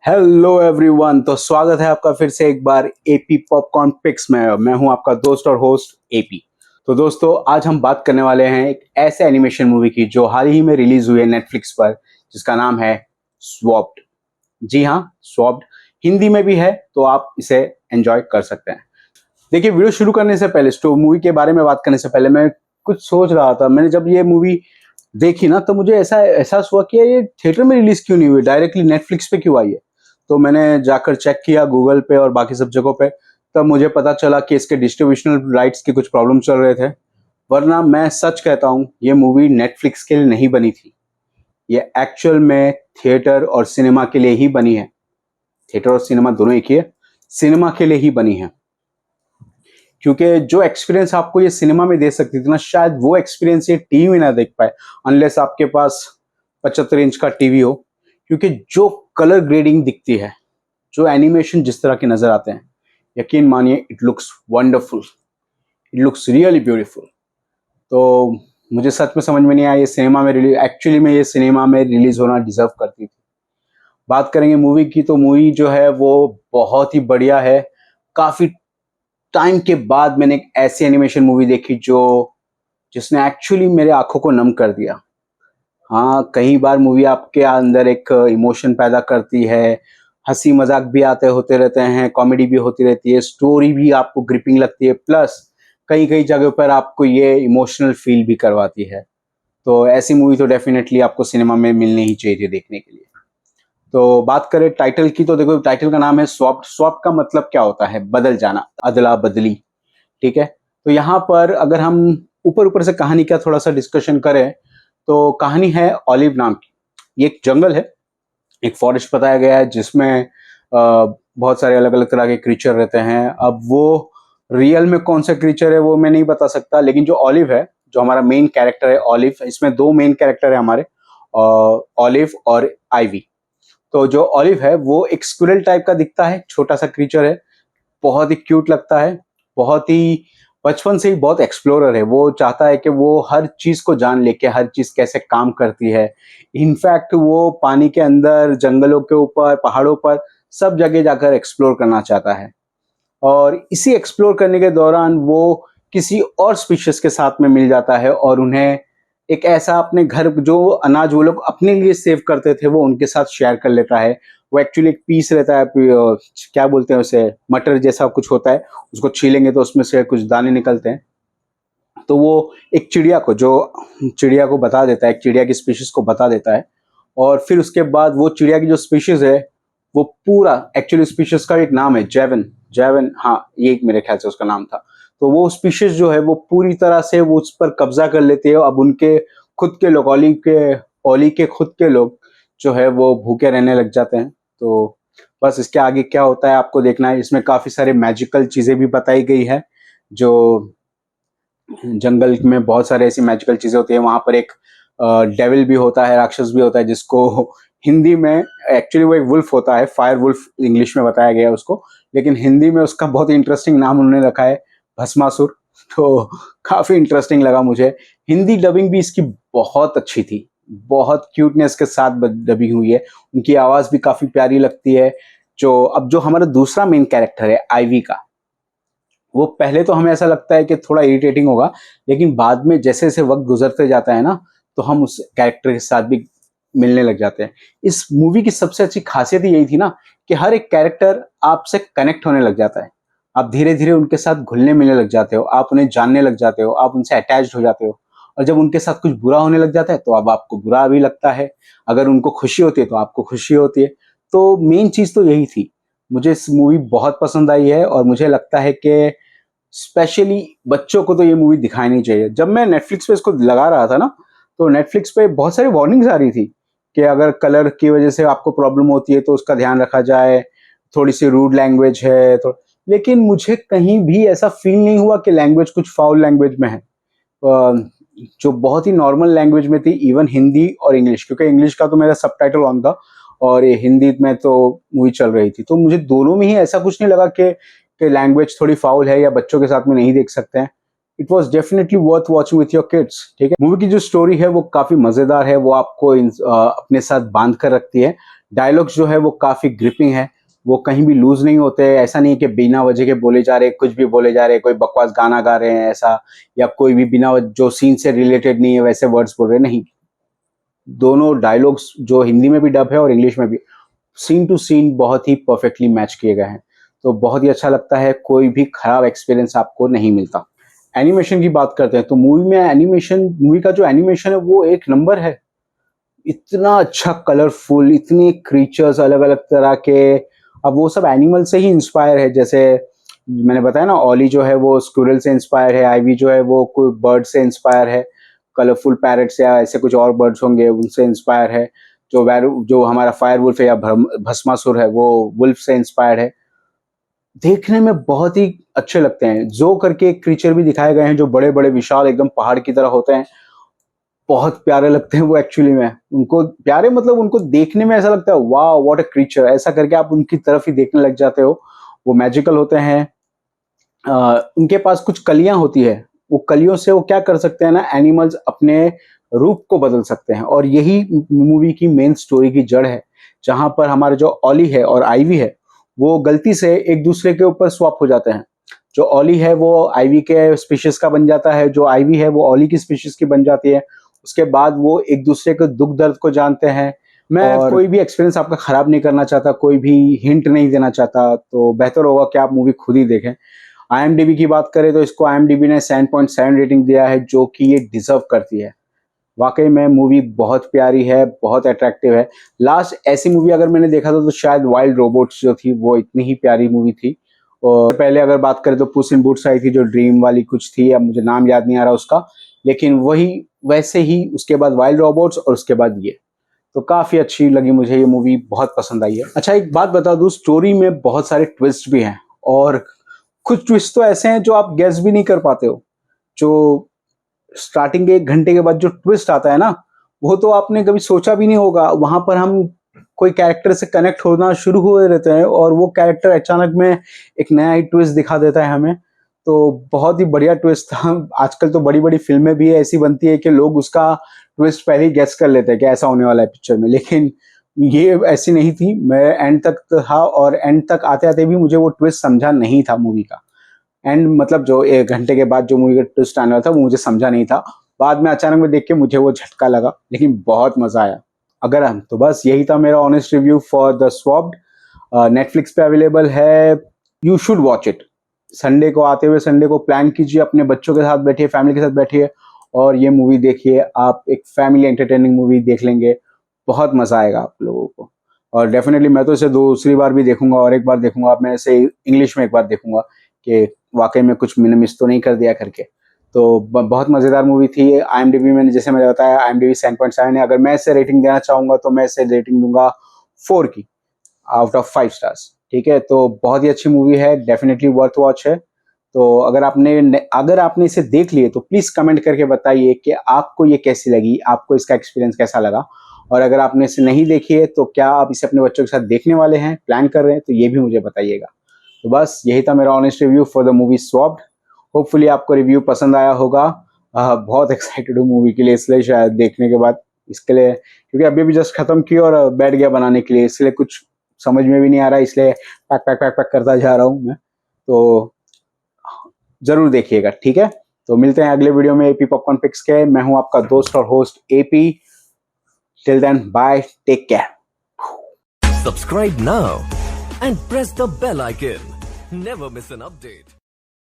Hello everyone. तो स्वागत है आपका फिर से एक बार एपी पॉपकॉर्न पिक्स में। मैं हूं आपका दोस्त और होस्ट एपी। तो दोस्तों, आज हम बात करने वाले हैं एक ऐसे एनिमेशन मूवी की जो हाल ही में रिलीज हुई है नेटफ्लिक्स पर, जिसका नाम है स्वॉप्ड। जी हाँ, स्वॉप्ड। हिंदी में भी है, तो आप इसे एंजॉय कर सकते हैं। देखिए, वीडियो शुरू करने से पहले, मूवी के बारे में बात करने से पहले, मैं कुछ सोच रहा था। मैंने जब ये मूवी देखी ना, तो मुझे ऐसा एहसास हुआ कि ये थिएटर में रिलीज क्यों नहीं हुई, डायरेक्टली नेटफ्लिक्स पे क्यों आई है। तो मैंने जाकर चेक किया गूगल पे और बाकी सब जगहों पे। तब मुझे पता चला कि इसके डिस्ट्रीब्यूशनल राइट्स के कुछ प्रॉब्लम चल रहे थे। वरना मैं सच कहता हूँ, ये मूवी नेटफ्लिक्स के लिए नहीं बनी थी। ये एक्चुअल में थिएटर और सिनेमा के लिए ही बनी है। थिएटर और सिनेमा दोनों एक ही है। सिनेमा के लिए ही बनी है, क्योंकि जो एक्सपीरियंस आपको ये सिनेमा में दे सकती थी ना, शायद वो एक्सपीरियंस ये टीवी में ना देख पाए, अनलेस आपके पास 75 इंच का टीवी हो। क्योंकि जो कलर ग्रेडिंग दिखती है, जो एनिमेशन जिस तरह के नजर आते हैं, यकीन मानिए, it looks wonderful, it looks really beautiful. तो मुझे सच में समझ में नहीं आया ये सिनेमा में रिलीज, एक्चुअली में ये सिनेमा में रिलीज होना डिजर्व करती थी। बात करेंगे मूवी की, तो मूवी जो है वो बहुत ही बढ़िया है। काफी टाइम के बाद मैंने एक ऐसी एनिमेशन मूवी देखी जो जिसने एक्चुअली मेरे आंखों को नम कर दिया। हाँ, कई बार मूवी आपके अंदर एक इमोशन पैदा करती है, हंसी मजाक भी आते होते रहते हैं, कॉमेडी भी होती रहती है, स्टोरी भी आपको ग्रिपिंग लगती है, प्लस कई कई जगहों पर आपको ये इमोशनल फील भी करवाती है। तो ऐसी मूवी तो डेफिनेटली आपको सिनेमा में मिलनी ही चाहिए थी देखने के लिए। तो बात करें टाइटल की, तो देखो, टाइटल का नाम है स्वॉप। स्वॉप का मतलब क्या होता है? बदल जाना, अदला बदली। ठीक है। तो यहाँ पर अगर हम ऊपर ऊपर से कहानी का थोड़ा सा डिस्कशन करें, तो कहानी है ऑलिव नाम की। ये एक जंगल है, एक फॉरेस्ट बताया गया है, जिसमें बहुत सारे अलग अलग तरह के क्रीचर रहते हैं। अब वो रियल में कौन सा क्रीचर है वो मैं नहीं बता सकता, लेकिन जो ऑलिव है, जो हमारा मेन कैरेक्टर है ऑलिव, इसमें दो मेन कैरेक्टर है हमारे, ऑलिव और आईवी। तो जो ऑलिव है वो एक स्क्विरल टाइप का दिखता है, छोटा सा क्रीचर है, बहुत ही क्यूट लगता है। बहुत ही बचपन से ही बहुत एक्सप्लोरर है। वो चाहता है कि वो हर चीज को जान ले, के हर चीज कैसे काम करती है। इनफैक्ट वो पानी के अंदर, जंगलों के ऊपर, पहाड़ों पर, सब जगह जाकर एक्सप्लोर करना चाहता है। और इसी एक्सप्लोर करने के दौरान वो किसी और स्पीशीज के साथ में मिल जाता है, और उन्हें एक ऐसा अपने घर, जो अनाज वो लोग अपने लिए सेव करते थे, वो उनके साथ शेयर कर लेता है। वो एक्चुअली एक पीस रहता है, क्या बोलते हैं उसे, मटर जैसा कुछ होता है। उसको छीलेंगे तो उसमें से कुछ दाने निकलते हैं। तो वो एक चिड़िया को, जो चिड़िया को बता देता है, एक चिड़िया की स्पीशीज को बता देता है। और फिर उसके बाद वो चिड़िया की जो स्पीशीज है, वो पूरा, एक्चुअली स्पीशीज का एक नाम है जैवन। जैवन, हाँ, ये मेरे ख्याल से उसका नाम था। तो वो स्पीशीज जो है वो पूरी तरह से वो उस पर कब्जा कर लेते हैं। अब उनके खुद के लोग, ओली के खुद के लोग जो है वो भूखे रहने लग जाते हैं। तो बस इसके आगे क्या होता है आपको देखना है। इसमें काफी सारे मैजिकल चीजें भी बताई गई है। जो जंगल में बहुत सारे ऐसी मैजिकल चीजें होती है। वहां पर एक डेविल भी होता है, राक्षस भी होता है, जिसको हिंदी में, एक्चुअली वो एक वुल्फ होता है, फायर वुल्फ इंग्लिश में बताया गया है उसको, लेकिन हिंदी में उसका बहुत ही इंटरेस्टिंग नाम उन्होंने रखा है, भस्मासुर। तो काफी इंटरेस्टिंग लगा मुझे। हिंदी डबिंग भी इसकी बहुत अच्छी थी, बहुत क्यूटनेस के साथ डबिंग हुई है। उनकी आवाज भी काफी प्यारी लगती है। जो हमारा दूसरा मेन कैरेक्टर है आईवी का, वो पहले तो हमें ऐसा लगता है कि थोड़ा इरिटेटिंग होगा, लेकिन बाद में जैसे जैसे वक्त गुजरते जाता है ना, तो हम उस कैरेक्टर के साथ भी मिलने लग जाते हैं। इस मूवी की सबसे अच्छी खासियत यही थी ना, कि हर एक कैरेक्टर आपसे कनेक्ट होने लग जाता है। आप धीरे धीरे उनके साथ घुलने मिलने लग जाते हो, आप उन्हें जानने लग जाते हो, आप उनसे अटैच्ड हो जाते हो। और जब उनके साथ कुछ बुरा होने लग जाता है, तो अब आपको बुरा भी लगता है। अगर उनको खुशी होती है तो आपको खुशी होती है। तो मेन चीज तो यही थी। मुझे इस मूवी बहुत पसंद आई है, और मुझे लगता है कि स्पेशली बच्चों को तो ये मूवी दिखानी नहीं चाहिए। जब मैं नेटफ्लिक्स पे इसको लगा रहा था ना, तो नेटफ्लिक्स पे बहुत सारी वार्निंग्स आ रही थी कि अगर कलर की वजह से आपको प्रॉब्लम होती है तो उसका ध्यान रखा जाए, थोड़ी सी रूड लैंग्वेज है तो। लेकिन मुझे कहीं भी ऐसा फील नहीं हुआ कि लैंग्वेज कुछ फाउल लैंग्वेज में है। जो बहुत ही नॉर्मल लैंग्वेज में थी, इवन हिंदी और इंग्लिश, क्योंकि इंग्लिश का तो मेरा सबटाइटल ऑन था और ये हिंदी में तो मूवी चल रही थी। तो मुझे दोनों में ही ऐसा कुछ नहीं लगा कि लैंग्वेज थोड़ी फाउल है या बच्चों के साथ में नहीं देख सकते हैं। It was definitely worth watching with your kids. ठीक है, मूवी की जो स्टोरी है वो काफी मजेदार है, वो आपको अपने साथ बांध कर रखती है। डायलॉग्स जो है वो काफी ग्रिपिंग है, वो कहीं भी लूज नहीं होते। ऐसा नहीं है कि बिना वजह के बोले जा रहे, कुछ भी बोले जा रहे, कोई बकवास गाना गा रहे हैं ऐसा, या कोई भी बिना जो सीन से रिलेटेड नहीं है वैसे वर्ड्स बोल रहे, नहीं। दोनों डायलॉग्स जो हिंदी में भी डब है और इंग्लिश में भी, सीन टू सीन बहुत ही परफेक्टली मैच किए गए हैं, तो बहुत ही अच्छा लगता है। कोई भी खराब एक्सपीरियंस आपको नहीं मिलता। एनिमेशन की बात करते हैं तो मूवी का जो एनिमेशन है वो एक नंबर है। इतना अच्छा कलरफुल, इतने क्रीचर्स अलग अलग तरह के। अब वो सब एनिमल से ही इंस्पायर है, जैसे मैंने बताया ना, ऑली जो है वो स्क्विरल से इंस्पायर है, आईवी जो है वो कोई बर्ड से इंस्पायर है, कलरफुल पैरट्स या ऐसे कुछ और बर्ड्स होंगे उनसे इंस्पायर है। जो हमारा फायर वुल्फ है या भस्मासुर है वो वुल्फ से इंस्पायर्ड है। देखने में बहुत ही अच्छे लगते हैं। जो करके एक क्रीचर भी दिखाए गए हैं जो बड़े बड़े विशाल एकदम पहाड़ की तरह होते हैं, बहुत प्यारे लगते हैं वो एक्चुअली में। उनको प्यारे मतलब उनको देखने में ऐसा लगता है वाह व्हाट अ क्रीचर, ऐसा करके आप उनकी तरफ ही देखने लग जाते हो। वो मैजिकल होते हैं। उनके पास कुछ कलियां होती है, वो कलियों से वो क्या कर सकते हैं ना, एनिमल्स अपने रूप को बदल सकते हैं। और यही मूवी की मेन स्टोरी की जड़ है, जहां पर हमारे जो ऑली है और आईवी है वो गलती से एक दूसरे के ऊपर स्वैप हो जाते हैं। जो ऑली है वो आईवी के स्पीशीज का बन जाता है, जो आईवी है वो ऑली की स्पीशीज की बन जाती है। उसके बाद वो एक दूसरे के दुख दर्द को जानते हैं। मैं कोई भी एक्सपीरियंस आपका खराब नहीं करना चाहता, कोई भी हिंट नहीं देना चाहता, तो बेहतर होगा कि आप मूवी खुद ही देखें। IMDb की बात करें तो इसको IMDb ने 7.7 रेटिंग दिया है, जो कि ये डिजर्व करती है। वाकई में मूवी बहुत प्यारी है, बहुत अट्रैक्टिव है। लास्ट ऐसी मूवी अगर मैंने देखा था तो शायद वाइल्ड रोबोट्स जो थी, वो इतनी ही प्यारी मूवी थी। और पहले अगर बात करें तो पुस इन बूट्स आई थी, जो ड्रीम वाली कुछ थी, अब मुझे नाम याद नहीं आ रहा उसका, लेकिन वही वैसे ही उसके बाद वाइल्ड रोबोट्स और उसके बाद ये, तो काफी अच्छी लगी मुझे ये मूवी, बहुत पसंद आई है। अच्छा एक बात बता दूं, स्टोरी में बहुत सारे ट्विस्ट भी हैं, और कुछ ट्विस्ट तो ऐसे हैं जो आप गेस भी नहीं कर पाते हो। जो स्टार्टिंग के 1 घंटे के बाद जो ट्विस्ट आता है ना, वो तो आपने कभी सोचा भी नहीं होगा। वहां पर हम कोई कैरेक्टर से कनेक्ट होना शुरू हुए रहते हैं और वो कैरेक्टर अचानक में एक नया ही ट्विस्ट दिखा देता है हमें। तो बहुत ही बढ़िया ट्विस्ट था। आजकल तो बड़ी बड़ी फिल्में भी ऐसी बनती है कि लोग उसका ट्विस्ट पहले ही गेस कर लेते हैं कि ऐसा होने वाला है पिक्चर में, लेकिन ये ऐसी नहीं थी। मैं एंड तक था और एंड तक आते आते भी मुझे वो ट्विस्ट समझा नहीं था मूवी का। एंड मतलब जो 1 घंटे के बाद जो मूवी का ट्विस्ट आने वाला था वो मुझे समझा नहीं था। बाद में अचानक में देख के मुझे वो झटका लगा, लेकिन बहुत मजा आया। अगर हम तो बस यही था मेरा honest review for the swapped. Netflix पे अवेलेबल है, you should watch it. Sunday को आते हुए संडे को प्लान कीजिए, अपने बच्चों के साथ बैठिए, फैमिली के साथ बैठिए और ये मूवी देखिए। आप एक फैमिली एंटरटेनिंग मूवी देख लेंगे, बहुत मजा आएगा आप लोगों को। और डेफिनेटली मैं तो इसे दूसरी बार भी देखूंगा और एक बार देखूंगा, मैं इसे इंग्लिश में एक बार देखूंगा कि वाकई में कुछ मैंने मिस तो नहीं कर दिया करके। तो बहुत मजेदार मूवी थी। IMDb मैंने जैसे मैंने बताया, IMDb 7.7 है। अगर मैं इसे रेटिंग देना चाहूंगा तो मैं इसे रेटिंग दूंगा 4 की आउट ऑफ 5 स्टार्स। ठीक है, तो बहुत ही अच्छी मूवी है, डेफिनेटली वर्थ वॉच है। तो अगर आपने इसे देख लिए तो प्लीज कमेंट करके बताइए कि आपको ये कैसी लगी, आपको इसका एक्सपीरियंस कैसा लगा। और अगर आपने इसे नहीं देखी है तो क्या आप इसे अपने बच्चों के साथ देखने वाले हैं, प्लान कर रहे हैं, तो ये भी मुझे बताइएगा। तो बस यही था मेरा honest review for the movie swapped. Hopefully आपको रिव्यू पसंद आया होगा। बहुत एक्साइटेड हूँ मूवी के लिए, इसलिए शायद देखने के बाद, इसके लिए क्योंकि अभी भी जस्ट खत्म की और बैठ गया बनाने के लिए, इसलिए कुछ समझ में भी नहीं आ रहा, इसलिए पैक पैक पैक पैक करता जा रहा हूँ मैं। तो जरूर देखिएगा, ठीक है। तो मिलते हैं अगले वीडियो में एपी पॉपकॉर्न पिक्स के। मैं हूं आपका दोस्त और host AP. Till then bye, take care. Subscribe now and press the bell icon. Never miss an update.